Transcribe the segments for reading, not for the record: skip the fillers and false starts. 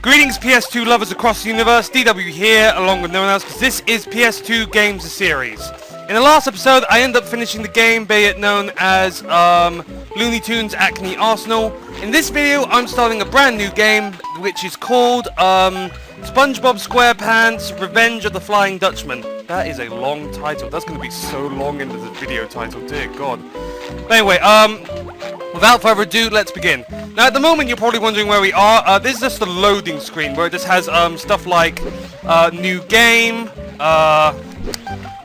Greetings PS2 lovers across the universe, DW here, along with no one else, because this is PS2 Games, the series. In the last episode, I ended up finishing the game, be it known as Looney Tunes Acne Arsenal. In this video, I'm starting a brand new game, which is called Spongebob SquarePants Revenge of the Flying Dutchman. That is a long title. That's going to be so long into the video title, dear God. But anyway, without further ado, let's begin. Now, at the moment, you're probably wondering where we are. This is just the loading screen, where it just has stuff like new game,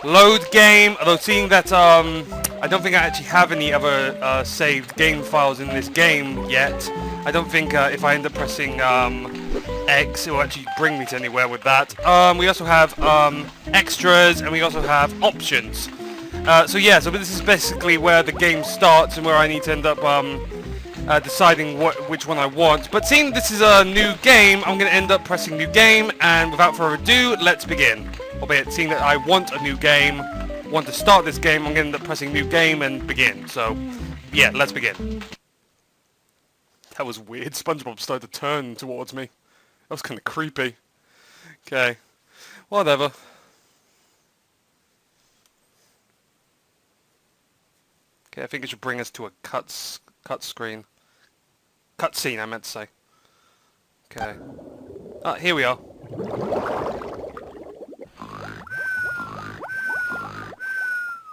load game. Although, seeing that I don't think I actually have any other saved game files in this game yet. I don't think if I end up pressing X, it will actually bring me to anywhere with that. We also have extras, and we also have options. So this is basically where the game starts and where I need to end up deciding which one I want. But seeing this is a new game, I'm going to end up pressing new game, and without further ado, let's begin. Albeit, seeing that I want a new game, want to start this game, I'm going to end up pressing new game and begin. So, yeah, let's begin. That was weird. SpongeBob started to turn towards me. That was kind of creepy. Okay. Whatever. Okay, I think it should bring us to a cut screen. Cutscene, I meant to say. Okay. Ah, here we are.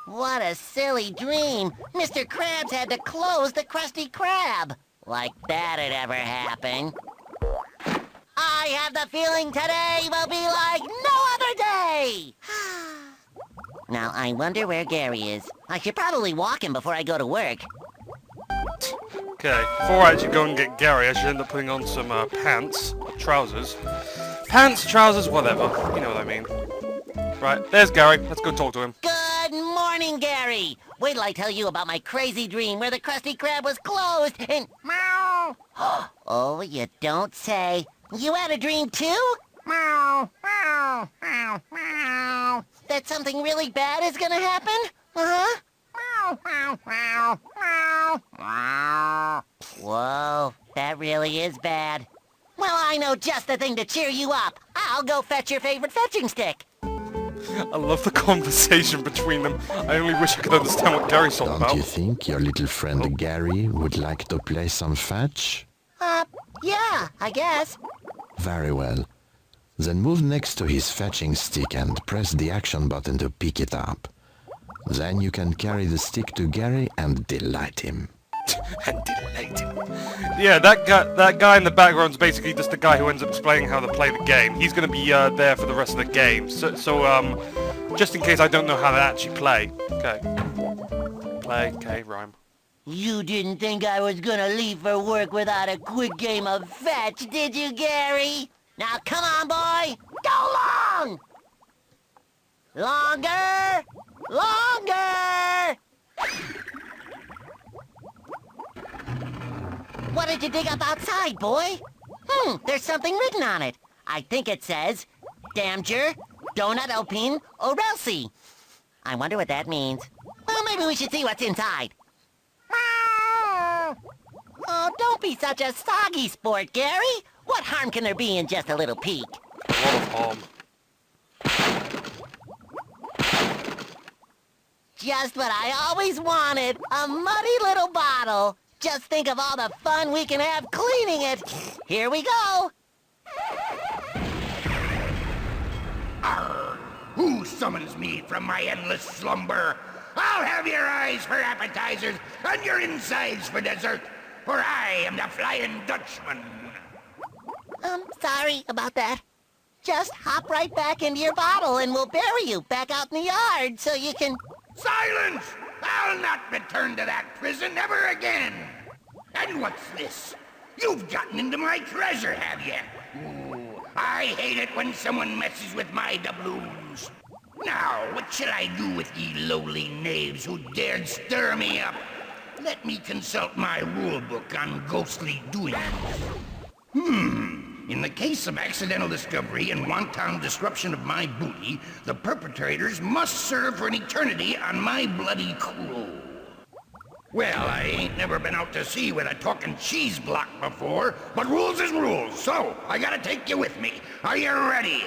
What a silly dream! Mr. Krabs had to close the Krusty Krab! Like that'd ever happen. I have the feeling today will be like no other day! Now, I wonder where Gary is. I should probably walk him before I go to work. Okay, before I actually go and get Gary, I should end up putting on some pants, or trousers. Pants, trousers, whatever. You know what I mean. Right, there's Gary. Let's go talk to him. Good morning, Gary! Wait till I tell you about my crazy dream where the Krusty Krab was closed and... Meow! Oh, you don't say. You had a dream too? Meow, meow, meow, meow. That something really bad is gonna happen? Uh-huh. Meow, meow, meow, meow, meow. Whoa, that really is bad. Well, I know just the thing to cheer you up. I'll go fetch your favorite fetching stick. I love the conversation between them. I only wish I could understand what Gary's talking about. Don't you think your little friend Gary would like to play some fetch? Yeah, I guess. Very well. Then move next to his fetching stick and press the action button to pick it up. Then you can carry the stick to Gary and delight him. Yeah, that guy in the background is basically just the guy who ends up explaining how to play the game. He's going to be there for the rest of the game. So just in case I don't know how to actually play. Okay. Play, okay, rhyme. You didn't think I was gonna leave for work without a quick game of fetch, did you, Gary? Now come on, boy! Go long! Longer! Longer! What did you dig up outside, boy? There's something written on it. I think it says, Damger, Donut Alpine, Orelsi. I wonder what that means. Well, maybe we should see what's inside. Oh, don't be such a soggy sport, Gary. What harm can there be in just a little peek? A lot of harm. Just what I always wanted, a muddy little bottle. Just think of all the fun we can have cleaning it. Here we go. Arr! Who summons me from my endless slumber? I'll have your eyes for appetizers and your insides for dessert, for I am the Flying Dutchman. Sorry about that. Just hop right back into your bottle and we'll bury you back out in the yard so you can... Silence! I'll not return to that prison ever again. And what's this? You've gotten into my treasure, have you? Ooh, I hate it when someone messes with my doubloons. Now, what shall I do with ye lowly knaves who dared stir me up? Let me consult my rule book on ghostly doings. In the case of accidental discovery and wanton disruption of my booty, the perpetrators must serve for an eternity on my bloody crew. Well, I ain't never been out to sea with a talking cheese block before, but rules is rules, so I gotta take you with me. Are you ready?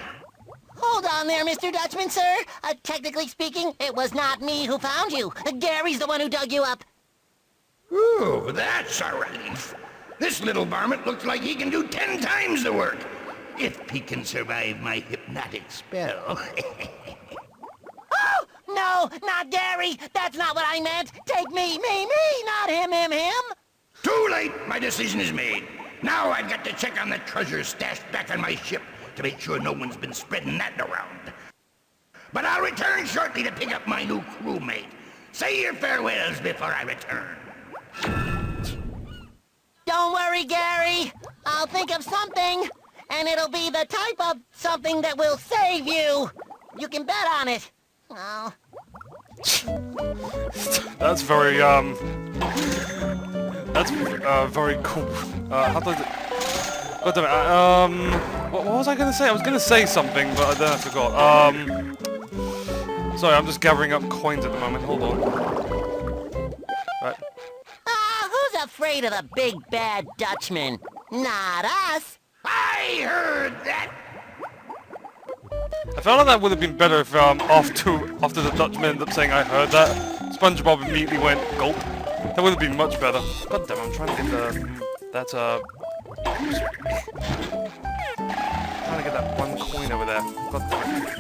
Hold on there, Mr. Dutchman, sir. Technically speaking, it was not me who found you. Gary's the one who dug you up. Ooh, that's a relief. This little varmint looks like he can do 10 times the work. If he can survive my hypnotic spell. Oh, no, not Gary. That's not what I meant. Take me, not him. Too late. My decision is made. Now I've got to check on the treasure stashed back on my ship to make sure no one's been spreading that around. But I'll return shortly to pick up my new crewmate. Say your farewells before I return. Don't worry, Gary. I'll think of something, and it'll be the type of something that will save you. You can bet on it. Oh. That's very, that's, very cool. How do I... God damn it, what was I gonna say? I was gonna say something, but then I forgot. Sorry, I'm just gathering up coins at the moment. Hold on. Right. Who's afraid of the big bad Dutchman? Not us. I heard that. I felt like that would have been better if, after the Dutchman ended up saying I heard that, Spongebob immediately went, gulp. That would have been much better. God damn, I'm trying to get trying to get that one coin over there. God damn it.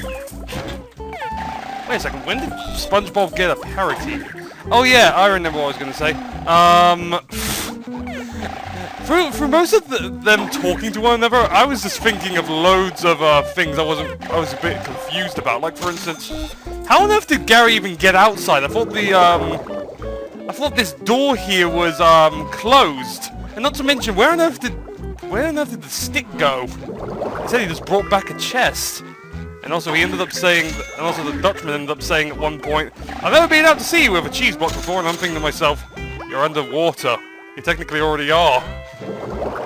Wait a second, when did SpongeBob get a parody? Oh yeah, I remember what I was going to say. For most of them talking to one another, I was just thinking of loads of things I was a bit confused about. Like, for instance, how on earth did Gary even get outside? I thought this door here was closed. And not to mention, where on earth did the stick go? He said he just brought back a chest. And also he ended up saying, and also the Dutchman ended up saying at one point, I've never been out to sea with a cheese block before, and I'm thinking to myself, you're underwater. You technically already are.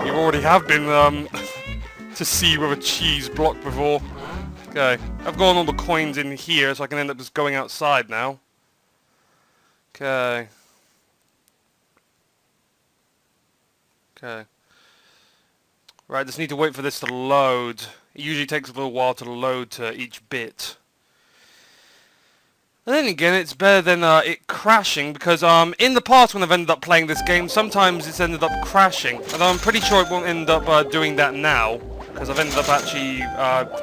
You already have been to sea with a cheese block before. Okay, I've got all the coins in here, so I can end up just going outside now. Okay. Okay. Right, just need to wait for this to load. It usually takes a little while to load to each bit. And then again, it's better than it crashing, because in the past when I've ended up playing this game, sometimes it's ended up crashing. And I'm pretty sure it won't end up doing that now, because I've ended up actually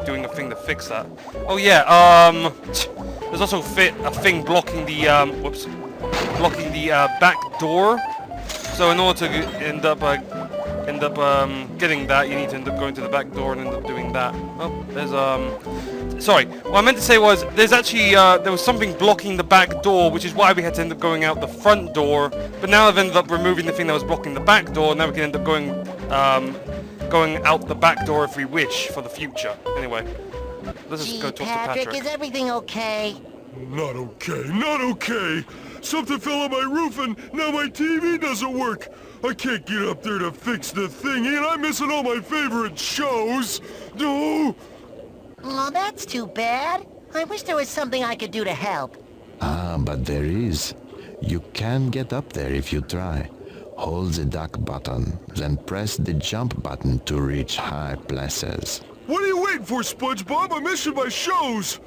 doing a thing to fix that. Oh yeah, there's also a thing blocking the back door. So in order to end up getting that, you need to end up going to the back door and end up doing that. Oh, there's sorry, what I meant to say was, there's actually, there was something blocking the back door, which is why we had to end up going out the front door, but now I've ended up removing the thing that was blocking the back door, and now we can end up going out the back door if we wish, for the future. Anyway, let's just go talk to Patrick. Is everything okay? Not okay. Something fell on my roof and now my TV doesn't work. I can't get up there to fix the thingy and I'm missing all my favorite shows. No! Oh, that's too bad. I wish there was something I could do to help. But there is. You can get up there if you try. Hold the duck button, then press the jump button to reach high places. What are you waiting for, SpongeBob? I'm missing my shows.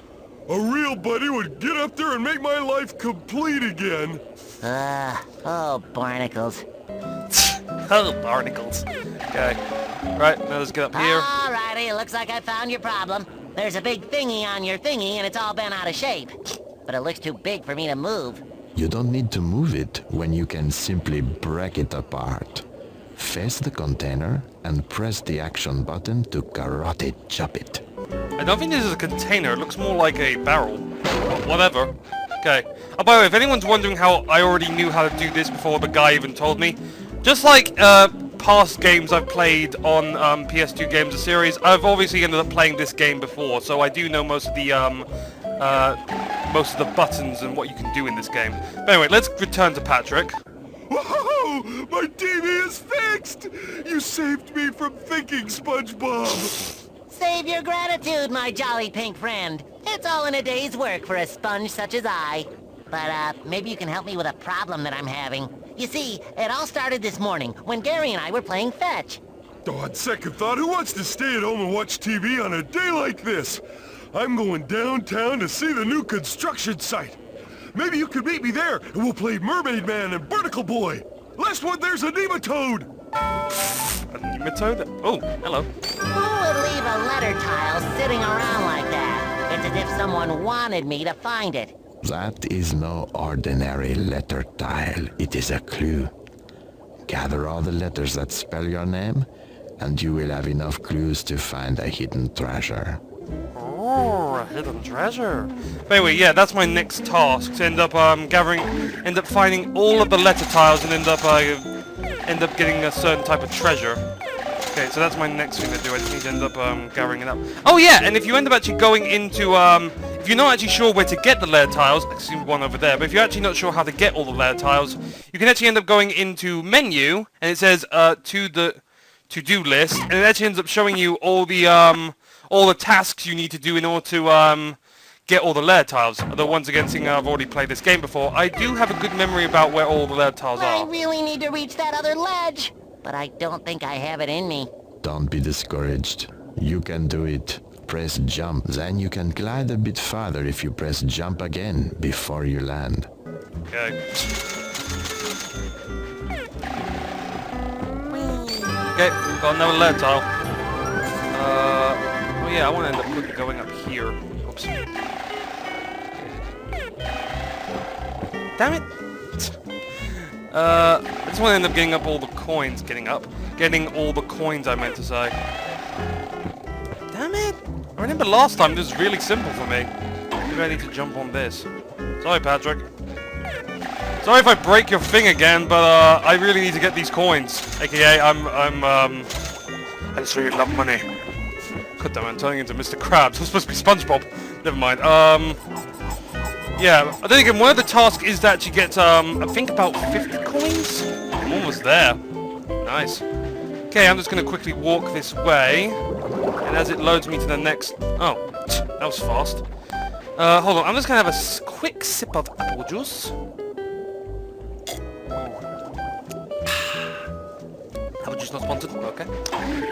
A real buddy would get up there and make my life complete again. Oh, barnacles. Oh, barnacles. Okay. Right, now let's get up here. Alrighty, it looks like I found your problem. There's a big thingy on your thingy and it's all bent out of shape. But it looks too big for me to move. You don't need to move it when you can simply break it apart. Face the container and press the action button to karate chop it. I don't think this is a container, it looks more like a barrel. But whatever. Okay. Oh, by the way, if anyone's wondering how I already knew how to do this before the guy even told me, just like past games I've played on PS2 games of series, I've obviously ended up playing this game before, so I do know most of the buttons and what you can do in this game. But anyway, let's return to Patrick. Whoa! My TV is fixed! You saved me from thinking, SpongeBob! Save your gratitude, my jolly pink friend. It's all in a day's work for a sponge such as I. But, maybe you can help me with a problem that I'm having. You see, it all started this morning, when Gary and I were playing fetch. On second thought, who wants to stay at home and watch TV on a day like this? I'm going downtown to see the new construction site. Maybe you could meet me there, and we'll play Mermaid Man and Barnacle Boy. Last one, there's a nematode. A nematode? Oh, hello. Who would leave a letter tile sitting around like that? It's as if someone wanted me to find it. That is no ordinary letter tile. It is a clue. Gather all the letters that spell your name, and you will have enough clues to find a hidden treasure. Oh, a hidden treasure. But anyway, yeah, that's my next task. To end up finding all of the letter tiles and end up getting a certain type of treasure. Okay, so that's my next thing to do. I just need to end up gathering it up. Oh yeah, and if you end up actually going into if you're not actually sure where to get the layer tiles, I see one over there, but if you're actually not sure how to get all the layer tiles, you can actually end up going into menu, and it says to the to-do list, and it actually ends up showing you all the tasks you need to do in order to get all the layer tiles. Although once again, seeing I've already played this game before, I do have a good memory about where all the layer tiles I are. really need to reach that other ledge, but I don't think I have it in me. Don't be discouraged. You can do it. Press jump, then you can glide a bit farther if you press jump again before you land. Okay. Okay, got another layer tile. Oh yeah, I want to end up going up here. Oops. Damn it! I just want to end up getting up all the coins. Getting all the coins, I meant to say. Damn it! I remember last time this was really simple for me. Maybe I need to jump on this. Sorry, Patrick. Sorry if I break your thing again, but I really need to get these coins. AKA, I just really love money. God damn it, I'm turning into Mr. Krabs. I'm supposed to be Spongebob. Never mind. Yeah, then again, one of the tasks is to actually get, I think about 50 coins? I'm almost there. Nice. Okay, I'm just going to quickly walk this way. And as it loads me to the next... Oh, that was fast. Hold on, I'm just going to have a quick sip of apple juice. Apple juice not sponsored? Okay.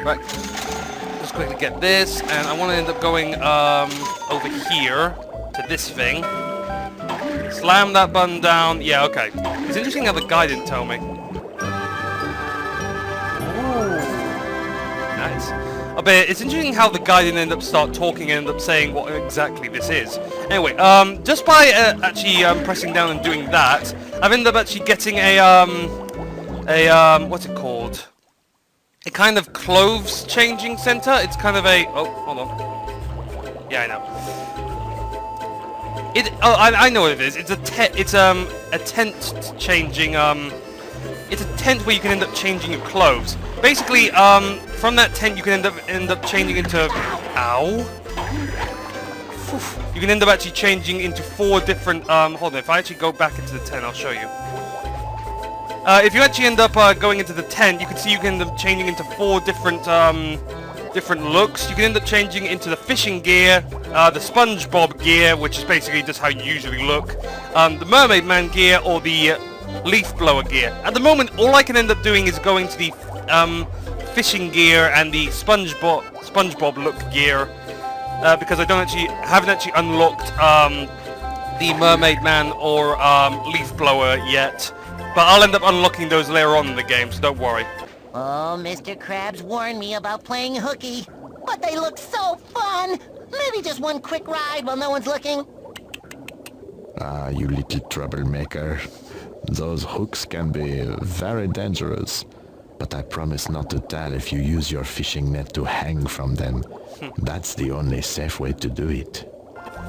Right. Just quickly get this, and I want to end up going over here to this thing. Slam that button down. Yeah, okay. It's interesting how the guy didn't tell me. Ooh. Nice. I bet it's interesting how the guy didn't end up start talking and end up saying what exactly this is. Anyway, just by actually pressing down and doing that, I've ended up actually getting a what's it called? A kind of clothes changing center. It's kind of a... Oh, hold on. Yeah, I know. I know what it is. It's a tent changing, it's a tent where you can end up changing your clothes. Basically, from that tent you can end up changing into... Ow. You can end up actually changing into 4 different, hold on, if I actually go back into the tent, I'll show you. If you actually end up going into the tent, you can see you can end up changing into 4 different looks. You can end up changing into the fishing gear, the Spongebob gear, which is basically just how you usually look, the Mermaid Man gear, or the leaf blower gear. At the moment, all I can end up doing is going to the fishing gear and the SpongeBob look gear, because I haven't actually unlocked the Mermaid Man or leaf blower yet. But I'll end up unlocking those later on in the game, so don't worry. Oh, Mr. Krabs warned me about playing hooky, but they look so fun! Maybe just one quick ride while no one's looking. Ah, you little troublemaker. Those hooks can be very dangerous, but I promise not to tell if you use your fishing net to hang from them. That's the only safe way to do it.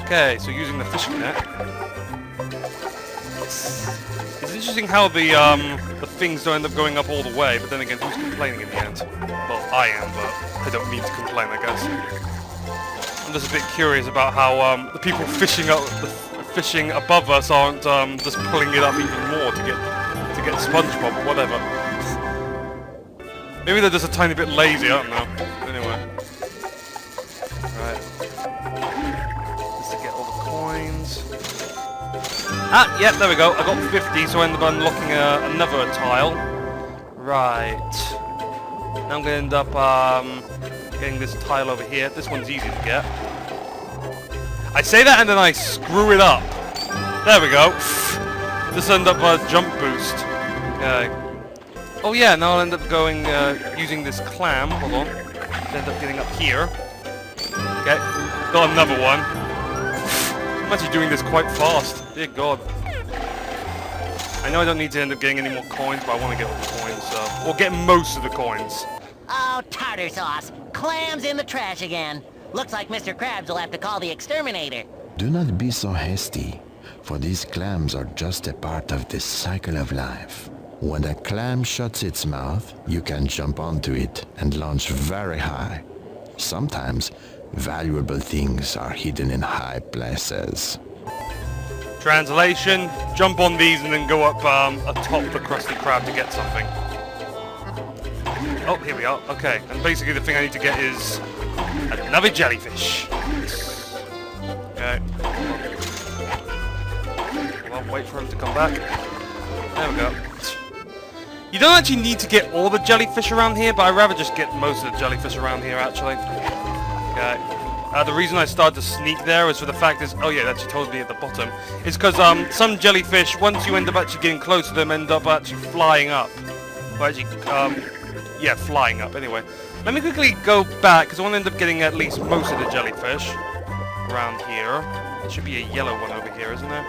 Okay, so using the fishing net. It's interesting how the things don't end up going up all the way, but then again, who's complaining in the end? Well, I am, but I don't mean to complain, I guess. I'm just a bit curious about how the people fishing above us aren't just pulling it up even more to get SpongeBob or whatever. Maybe they're just a tiny bit lazy, I don't know. Anyway. Right. Just to get all the coins. Ah, yeah, there we go. I got 50, so I ended up unlocking another tile. Right. Now I'm going to end up getting this tile over here. This one's easy to get. I say that and then I screw it up. There we go. This end up a jump boost. Okay. Oh yeah, now I'll end up going, using this clam. Hold on. End up getting up here. Okay. Got another one. I'm actually doing this quite fast. Dear God. I know I don't need to end up getting any more coins, but I want to get all the coins, so... Or get most of the coins. Oh, tartar sauce. Clams in the trash again. Looks like Mr. Krabs will have to call the exterminator. Do not be so hasty, for these clams are just a part of this cycle of life. When a clam shuts its mouth, you can jump onto it and launch very high. Sometimes, valuable things are hidden in high places. Translation, jump on these and then go up atop the Krusty Krab to get something. Oh, here we are. Okay, and basically the thing I need to get is another jellyfish. Okay. Well, wait for him to come back. There we go. You don't actually need to get all the jellyfish around here, but I'd rather just get most of the jellyfish around here, actually. Okay. The reason I started to sneak there is for the fact is, oh yeah, that actually told me at the bottom, is because some jellyfish, once you end up actually getting close to them, end up actually flying up. Or actually, yeah, flying up, anyway. Let me quickly go back, because I want to end up getting at least most of the jellyfish around here. There should be a yellow one over here, isn't there?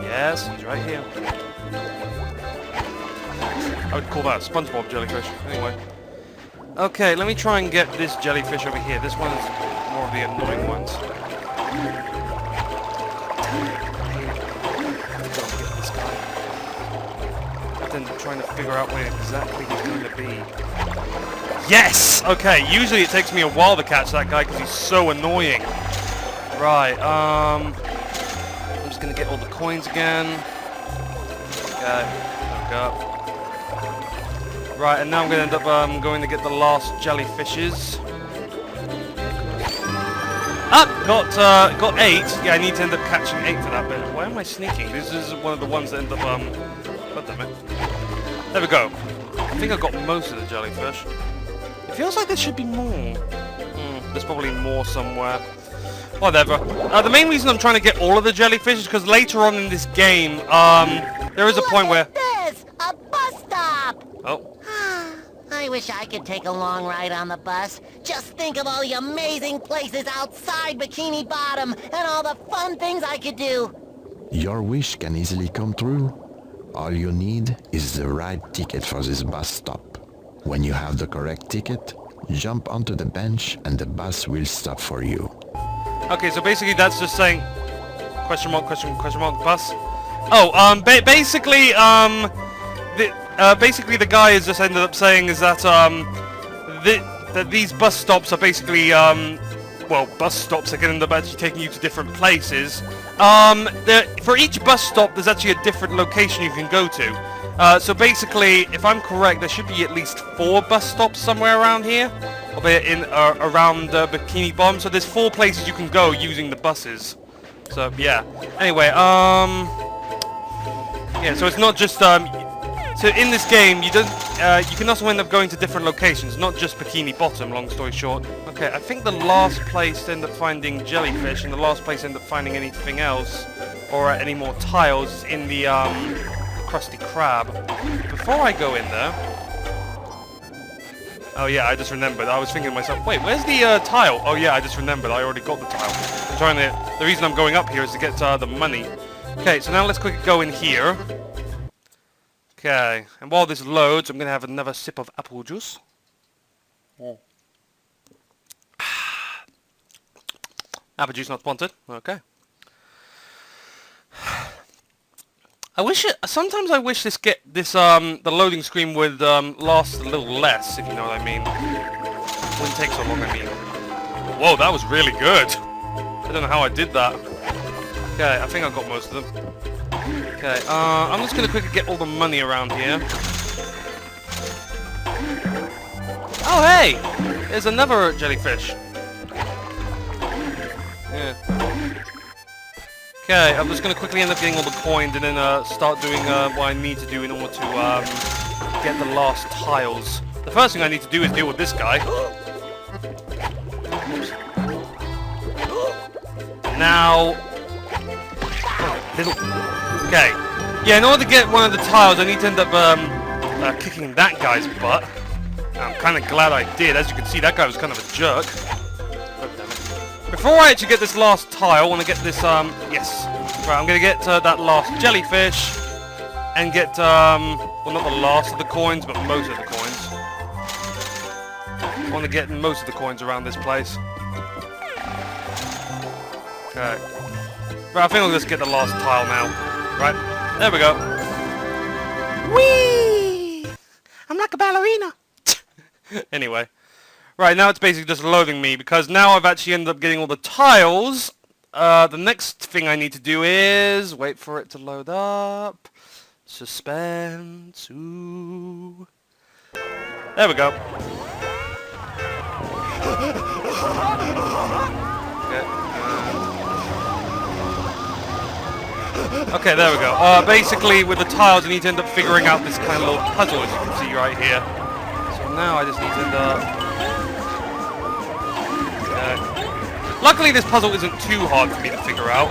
Yes, he's right here. I would call that a Spongebob jellyfish, anyway. Okay, let me try and get this jellyfish over here. This one is more of the annoying ones. Don't get this guy. I've been trying to figure out where exactly he's going to be. Yes! Okay, usually it takes me a while to catch that guy because he's so annoying. Right, I'm just going to get all the coins again. Okay, there we go. Right, and now I'm going to end up going to get the last jellyfishes. Ah! Got 8. Yeah, I need to end up catching 8 for that bit. Why am I sneaking? This is one of the ones that end up, God damn it. There we go. I think I got most of the jellyfish. It feels like there should be more. There's probably more somewhere. Whatever. The main reason I'm trying to get all of the jellyfish is because later on in this game, there is a point where... This! A bus stop! Oh. I wish I could take a long ride on the bus. Just think of all the amazing places outside Bikini Bottom and all the fun things I could do. Your wish can easily come true. All you need is the right ticket for this bus stop. When you have the correct ticket, jump onto the bench and the bus will stop for you. Okay, so basically that's just saying... Question mark, bus? Oh, basically, basically the guy has just ended up saying is that, that these bus stops are basically, well, bus stops are going to end up actually taking you to different places. For each bus stop, there's actually a different location you can go to. So basically, if I'm correct, there should be at least 4 bus stops somewhere around here. Or in, around Bikini Bottom. So there's 4 places you can go using the buses. So, yeah. Anyway, yeah, so it's not just, so in this game, you can also end up going to different locations, not just Bikini Bottom, long story short. Okay, I think the last place to end up finding jellyfish and the last place to end up finding anything else, or any more tiles, is in the Krusty Krab. Before I go in there... Oh yeah, I just remembered. I was thinking to myself, wait, where's the tile? Oh yeah, I just remembered. I already got the tile. I'm trying to... The reason I'm going up here is to get the money. Okay, so now let's quickly go in here. Okay, and while this loads, I'm going to have another sip of apple juice. Apple juice not sponsored. Okay. I wish it... Sometimes I wish the loading screen would last a little less, if you know what I mean. It wouldn't take so long, I mean. Whoa, that was really good. I don't know how I did that. Okay, I think I got most of them. Okay, I'm just going to quickly get all the money around here. Oh, hey! There's another jellyfish. Yeah. Okay, I'm just going to quickly end up getting all the coins and then start doing what I need to do in order to get the last tiles. The first thing I need to do is deal with this guy. Now... Okay. Yeah, in order to get one of the tiles, I need to end up kicking that guy's butt. I'm kind of glad I did. As you can see, that guy was kind of a jerk. Before I actually get this last tile, I want to get this, yes. Right, I'm going to get that last jellyfish and get, well, not the last of the coins, but most of the coins. I want to get most of the coins around this place. Okay. Right, I think I'll just get the last tile now. Right, there we go. Whee! I'm like a ballerina. Anyway. Right, now it's basically just loading me, because now I've actually ended up getting all the tiles. The next thing I need to do is... wait for it to load up. Suspense. Ooh. There we go. Okay, there we go. Basically, with the tiles, I need to end up figuring out this kind of little puzzle, as you can see right here. So now I just need to end up... Luckily, this puzzle isn't too hard for me to figure out.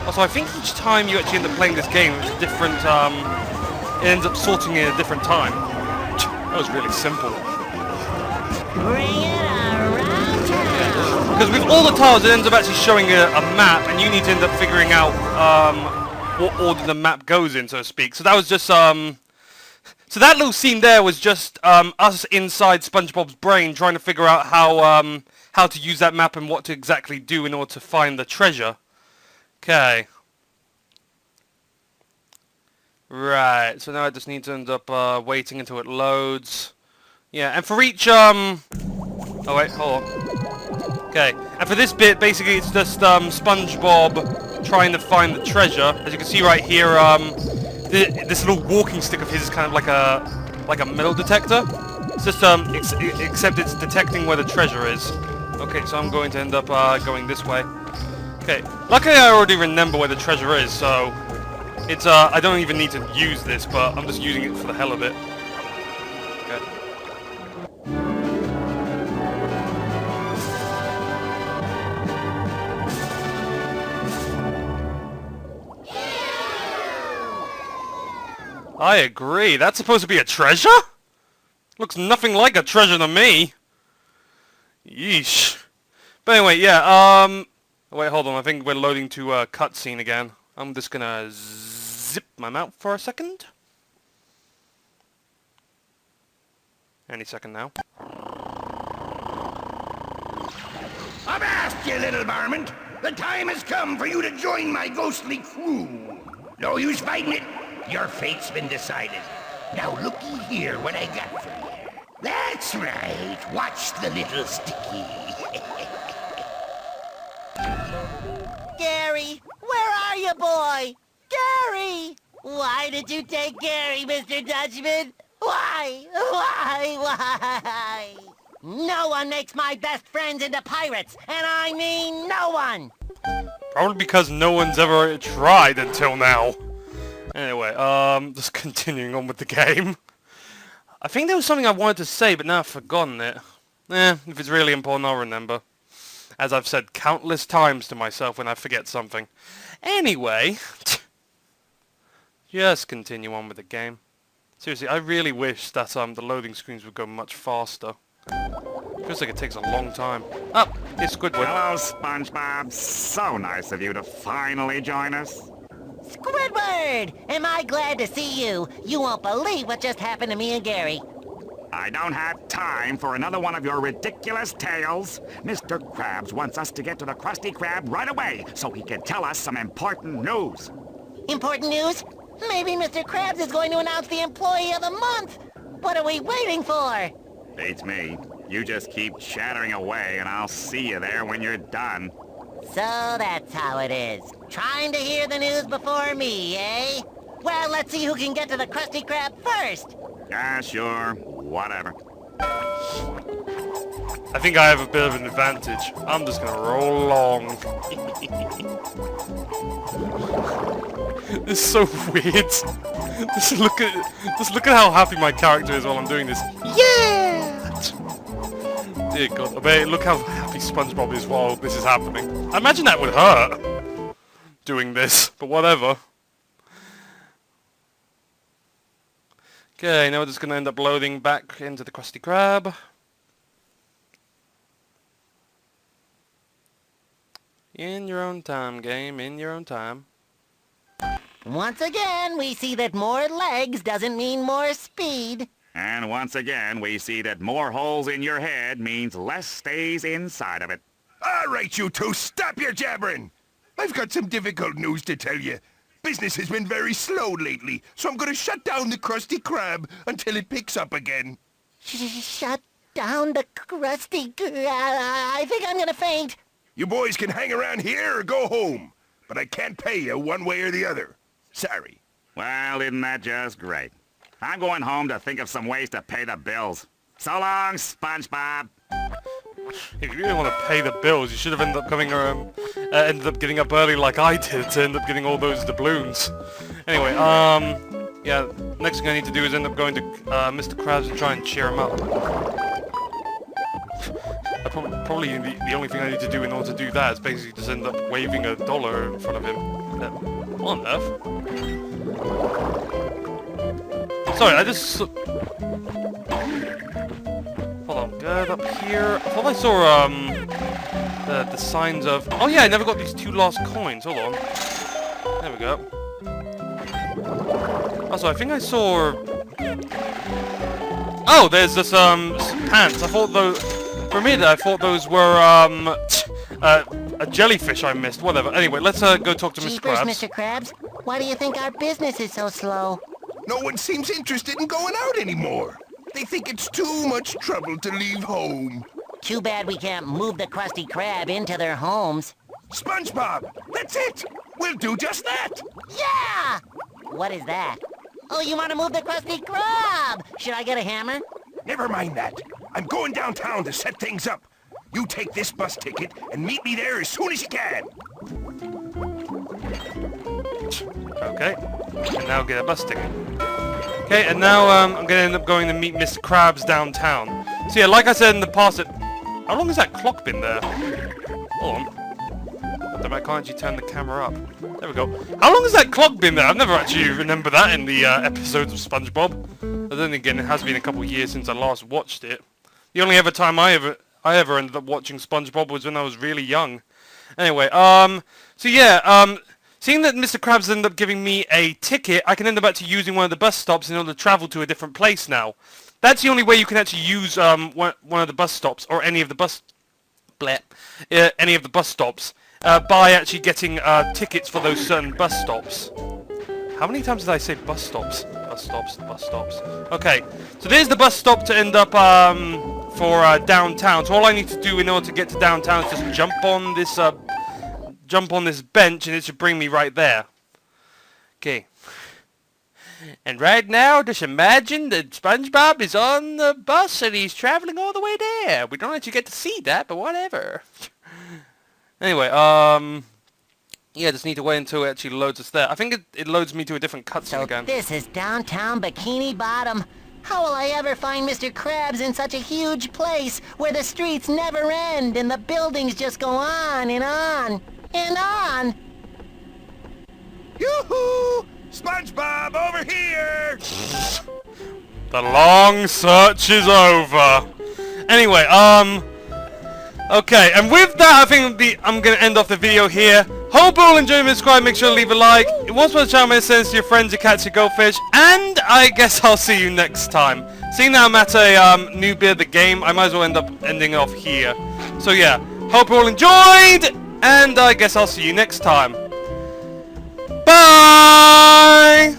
Also, I think each time you actually end up playing this game, it's different, it ends up sorting in a different time. That was really simple. Bring it around town. Because with all the tiles, it ends up actually showing a map, and you need to end up figuring out what order the map goes in, so to speak. So that was just, so that little scene there was just us inside Spongebob's brain trying to figure out how to use that map and what to exactly do in order to find the treasure. Okay. Right, so now I just need to end up waiting until it loads. Yeah, and for each, oh wait, hold on. Okay, and for this bit, basically it's just SpongeBob trying to find the treasure. As you can see right here, this little walking stick of his is kind of like a metal detector. It's just, except it's detecting where the treasure is. Okay, so I'm going to end up going this way. Okay, luckily I already remember where the treasure is, so it's I don't even need to use this, but I'm just using it for the hell of it. Okay. I agree. That's supposed to be a treasure? Looks nothing like a treasure to me. Yeesh. But anyway, yeah, wait, hold on. I think we're loading to a cutscene again. I'm just gonna zip my mouth for a second. Any second now. Avast, you little varmint! The time has come for you to join my ghostly crew. No use fighting it. Your fate's been decided. Now looky here what I got for you. That's right. Watch the little sticky. Gary, where are you, boy? Gary! Why did you take Gary, Mr. Dutchman? Why? Why? No one makes my best friends into pirates, and I mean no one! Probably because no one's ever tried until now. Anyway, just continuing on with the game. I think there was something I wanted to say, but now I've forgotten it. If it's really important, I'll remember. As I've said countless times to myself when I forget something. Anyway, just continue on with the game. Seriously, I really wish that the loading screens would go much faster. Feels like it takes a long time. Oh, it's Squidward. Hello, SpongeBob. So nice of you to finally join us. Squidward! Am I glad to see you? You won't believe what just happened to me and Gary. I don't have time for another one of your ridiculous tales. Mr. Krabs wants us to get to the Krusty Krab right away so he can tell us some important news. Important news? Maybe Mr. Krabs is going to announce the Employee of the Month! What are we waiting for? Beats me. You just keep chattering away and I'll see you there when you're done. So that's how it is. Trying to hear the news before me, eh? Well, let's see who can get to the Krusty Krab first. Yeah, sure. Whatever. I think I have a bit of an advantage. I'm just gonna roll along. This is so weird. Just look at how happy my character is while I'm doing this. Yeah! Dear God, I bet look how happy SpongeBob is while this is happening. I imagine that would hurt, doing this, but whatever. Okay, now we're just gonna end up loading back into the Krusty Krab. In your own time, game, in your own time. Once again, we see that more legs doesn't mean more speed. And once again, we see that more holes in your head means less stays inside of it. All right, you two, stop your jabbering. I've got some difficult news to tell you. Business has been very slow lately, so I'm going to shut down the Krusty Krab until it picks up again. Shut down the Krusty Krab. I think I'm gonna faint. You boys can hang around here or go home, but I can't pay you one way or the other. Sorry. Well, isn't that just great? I'm going home to think of some ways to pay the bills. So long, SpongeBob. If you really want to pay the bills, you should have ended up getting up early like I did to end up getting all those doubloons. Anyway, yeah, next thing I need to do is end up going to Mr. Krabs and try and cheer him up. Probably the only thing I need to do in order to do that is basically just end up waving $1 in front of him. What on earth? Sorry, I just... Hold on, get up here. I thought I saw, the signs of... Oh yeah, I never got these 2 lost coins. Hold on. There we go. Also, I think I saw... Oh, there's this, pants. I thought those... For a minute, I thought those were, a jellyfish I missed. Whatever. Anyway, let's, go talk to Mr. Jeepers, Krabs. Mr. Krabs. Why do you think our business is so slow? No one seems interested in going out anymore. They think it's too much trouble to leave home. Too bad we can't move the Krusty Krab into their homes. SpongeBob, that's it. We'll do just that. Yeah! What is that? Oh, you want to move the Krusty Krab? Should I get a hammer? Never mind that. I'm going downtown to set things up. You take this bus ticket and meet me there as soon as you can. Okay. And now get a bus ticket. Okay, and now I'm going to end up going to meet Mr. Krabs downtown. So yeah, like I said in the past, how long has that clock been there? Hold on. I can't actually turn the camera up. There we go. How long has that clock been there? I've never actually remembered that in the episodes of SpongeBob. But then again, it has been a couple of years since I last watched it. The only ever time I ever ended up watching SpongeBob was when I was really young. Anyway, so yeah, seeing that Mr. Krabs ended up giving me a ticket, I can end up actually using one of the bus stops in order to travel to a different place now. That's the only way you can actually use one of the bus stops or any of the bus stops by actually getting tickets for those certain bus stops. How many times did I say bus stops? Bus stops, bus stops. Okay, so there's the bus stop to end up for downtown. So all I need to do in order to get to downtown is just jump on this bench, and it should bring me right there. Okay. And right now, just imagine that SpongeBob is on the bus and he's traveling all the way there. We don't actually get to see that, but whatever. Anyway, yeah, just need to wait until it actually loads us there. I think it loads me to a different cutscene So again. this is downtown Bikini Bottom. How will I ever find Mr. Krabs in such a huge place where the streets never end and the buildings just go on and on and on? Yoo-hoo! SpongeBob, over here! The long search is over. Anyway, okay, and with that, I think I'm going to end off the video here. Hope you all enjoyed. Subscribe, make sure to leave a like. It was for the channel, send it to your friends, your cats, your goldfish, and I guess I'll see you next time. Seeing that I'm at a new bit of the game, I might as well end up ending off here. So yeah, hope you all enjoyed, and I guess I'll see you next time. Bye!